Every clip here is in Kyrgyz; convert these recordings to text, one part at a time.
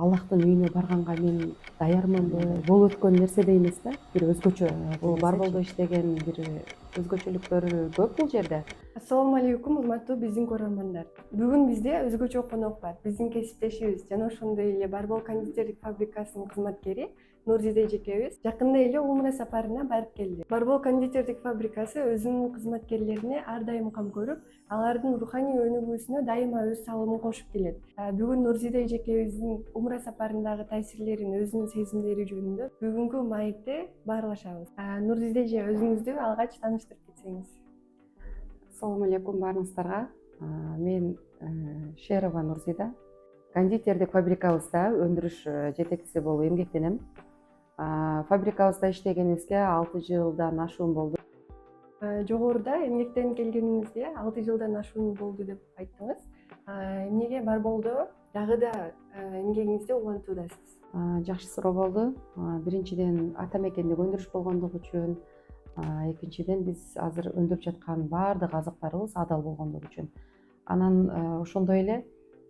Аллахтын үйүнө барганга мен даярмынбы? Болуп өткөн нерсе да эмес да, бир өзгөчө. Бул бар болду иштеген бир өзгөчөлүктөр көп бул жерде. Ассалому алейкум, урматтуу биздин көрөрмандар. Бүгүн бизде өзгөчө конок бар. Биздин кесиптешибиз жана ошондой эле Барбол кондитерлик фабрикасынын кызматкери Нурзиде эжекебиз жакында эле умра сапарына барып келди. Барбол кондитерлик фабрикасы өзүнүн кызматкерлерине ар дайым кам көрүп, алардын руханий өнүгүүсүнө дайыма өз салымын кошуп келет. Бүгүн Нурзиде эжекебиздин умра сапарындагы таасирлерин, өзүнүн сезимдери жөнүндө бүгүнкү маекте баарлашабыз. Нурзиде эже, өзүңүздү алгач тааныштырып кетсеңиз. Ассалому алейкум баарыңыздарга. Мен Шерова Нурзида. Кондитерлик фабрикабызда өндүрүш жетекчиси болуп эмгектенем. Фабрикабызда иштегенибизге 6 жылдан ашуун болду. Жогоруда эмгектенип келгениңизге 6 жылдан ашуун болду деп айттыңыз. Эмнеге Барболдо дагы да эмгегиңизди улантуудасыз? Жакшы суроо болду. Биринчиден ата мекендик өндүрүш болгондугу үчүн, экинчиден биз азыр өндүрүп жаткан баардык азыктарыбыз адал болгондугу үчүн. Анан ошондой эле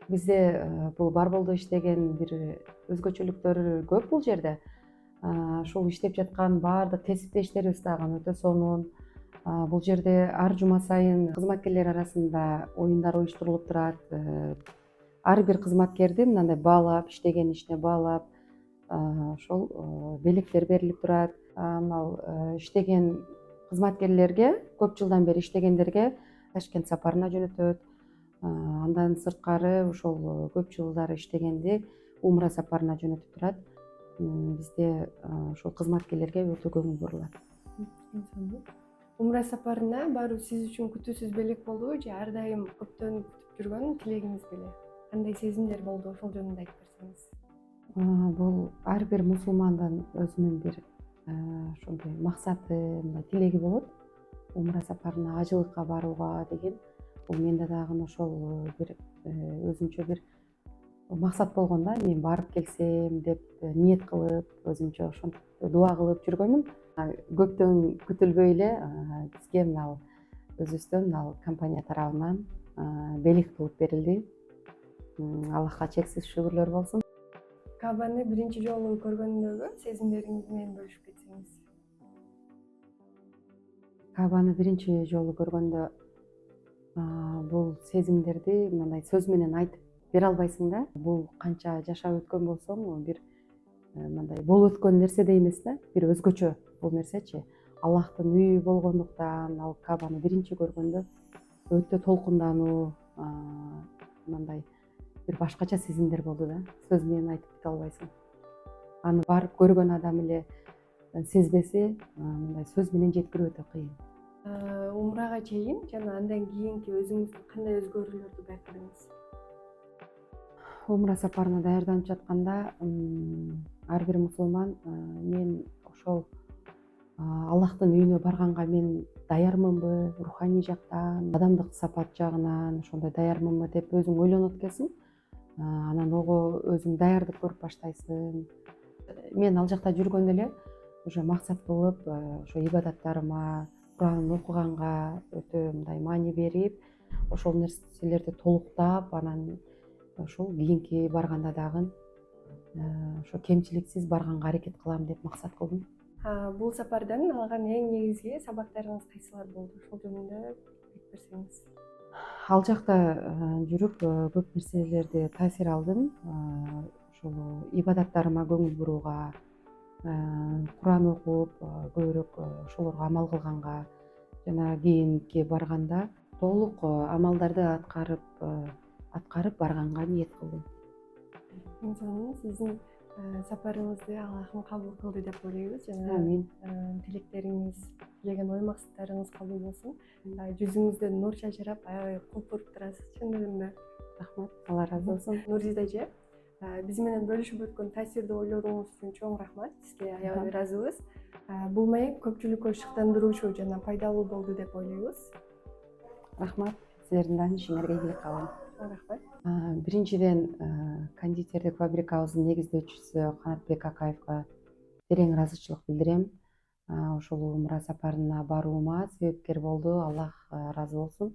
бизде бул Барболдо иштеген бир өзгөчөлүктөр көп бул жерде. Ушул иштеп жаткан баардык кесиптештерибиз дагы өтө сонун. Бул жерде ар жума сайын кызматкерлер арасында оюндар уюштурулуп турат. Ар бир кызматкерди мындай баалап, иштеген ишине баалап, ошол белектер берилип турат. Ал иштеген кызматкерлерге, көп жылдан бери иштегендерге Ташкент сапарына жөнөтөт. Андан сырткары ошол көп жылдар иштегенди умра сапарына жөнөтүп турат. Бизде ошол кызматкерлерге өтө көңүл бурулат. Умра сапарына баруу сиз үчүн күтүүсүз белек болдубу же ар дайым көптөн күтүп жүргөн тилегиңиз беле? Кандай сезимдер болду, ошол жөнүндө айтып берсеңиз. Бул ар бир мусулмандын өзүнүн бир ошондой максаты, мындай тилеги болот. Умра сапарына, ажылыкка барууга деген. Бул менде дагы ошол бир өзүнчө бир максат болгон да. Мен барып келсем деп ниет кылып, өзүмчө ошентип дуа кылып жүргөнмүн. Көптөн күтүлбөй эле бизге мына өзүбүздөн компания тарабынан белек кылып берилди. Аллахка чексиз шүгүрлөр болсун. Кабаны биринчи жолу көргөндөгү сезимдериңиз менен бөлүшүп кетсеңиз. Кабаны биринчи жолу көргөндө бул сезимдерди мындай сөз менен айтып бере албайсың да. Бул канча жашап өткөн болсоң, бир мындай болуп өткөн нерсе да эмес да, бир өзгөчө бул нерсечи. Аллахтын үйү болгондуктан ал Кабаны биринчи көргөндө өтө толкундануу, мындай бир башкача сезимдер болду да. Сөз менен айтып кете албайсың. Аны барып көргөн адам эле сезбесе, мындай сөз менен жеткирүү өтө кыйын. Умрага чейин жана андан кийинки өзүңүздүн кандай өзгөрүүлөрдү байкадыңыз? Умра сапарына даярданып жатканда ар бир мусулман мен ошол Аллахтын үйүнө барганга мен даярмынбы, руханий жактан, адамдык сапат жагынан ошондой даярмынбы деп өзүң ойлонот экенсиң. Анан ого өзүң даярдык көрүп баштайсың. Мен ал жакта жүргөндө эле уже максат кылып, ошо ибадаттарыма, Куран окуганга өтө мындай маани берип, ошол нерселерди толуктап, анан ошол кийинки барганда дагы ошо кемчиликсиз барганга аракет кылам деп максат кылдым. Бул сапардан алган эң негизги сабактарыңыз кайсылар болду? Ошол жөнүндө айтып берсеңиз. Ал жакта жүрүп көп нерселерди таасир алдым. Ошол ибадаттарыма көңүл бурууга, Куран окуп, көбүрөөк ошолорго амал кылганга, жана кийинки барганда толук амалдарды аткарып барганга ниет кылдым. Эң сонун, сиздин сапарыңызды Аллахым кабыл кылды деп ойлойбуз. Жана Амин. Тилектериңиз, тилеген ой максаттарыңыз кабыл болсун. Жүзүңүздөн нур чачырап, аябай културуп турасыз чындыгында. Рахмат, Алла ыраазы болсун. Нурзиде эже, биз менен бөлүшүп өткөн таасирди ойлооңуз үчүн чоң рахмат. Сизге аябай ыраазыбыз. Бул маек көпчүлүккө шыктандыруучу жана пайдалуу болду деп ойлойбуз. Рахмат, силердин да ишиңерге ийгилик каалайм. Рахмат. Биринчиден кондитерлик фабрикабыздын негиздөөчүсү Канатбек Акаевга терең ыраазычылык билдирем. Ошол умра сапарына баруума себепкер болду. Аллах ыраазы болсун.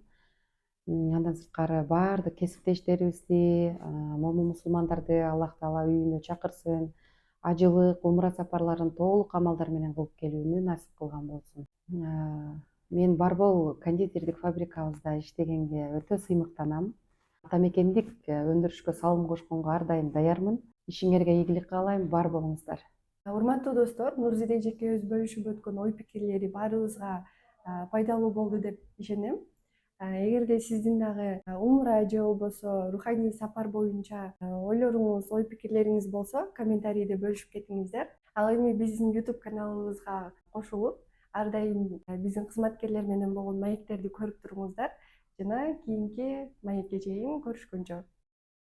Андан сырткары баардык кесиптештерибизди, момун мусулмандарды Аллах Таала үйүнө чакырсын, ажылык, умра сапарларын толук амалдар менен кылып келүүнү насип кылган болсун. Мен Барбол кондитердик фабрикабызда иштегенге өтө сыймыктанам. Ата мекендик өндүрүшкө салым кошконго ар дайым даярмын. Ишиңерге ийгилик каалайм, бар болуңуздар. Урматтуу достор, Нурзиде эжекебиз бөлүшүп өткөн ой пикирлери баарыбызга пайдалуу болду деп ишенем. Эгерде сиздин дагы умра же болбосо руханий сапар боюнча ойлоруңуз, ой пикирлериңиз болсо, комментарийде бөлүшүп кетиңиздер. Ал эми биздин YouTube каналыбызга кошулуп, ар дайым биздин кызматкерлер менен болгон маектерди көрүп туруңуздар жана кийинки маекке чейин көрүшкөнчө.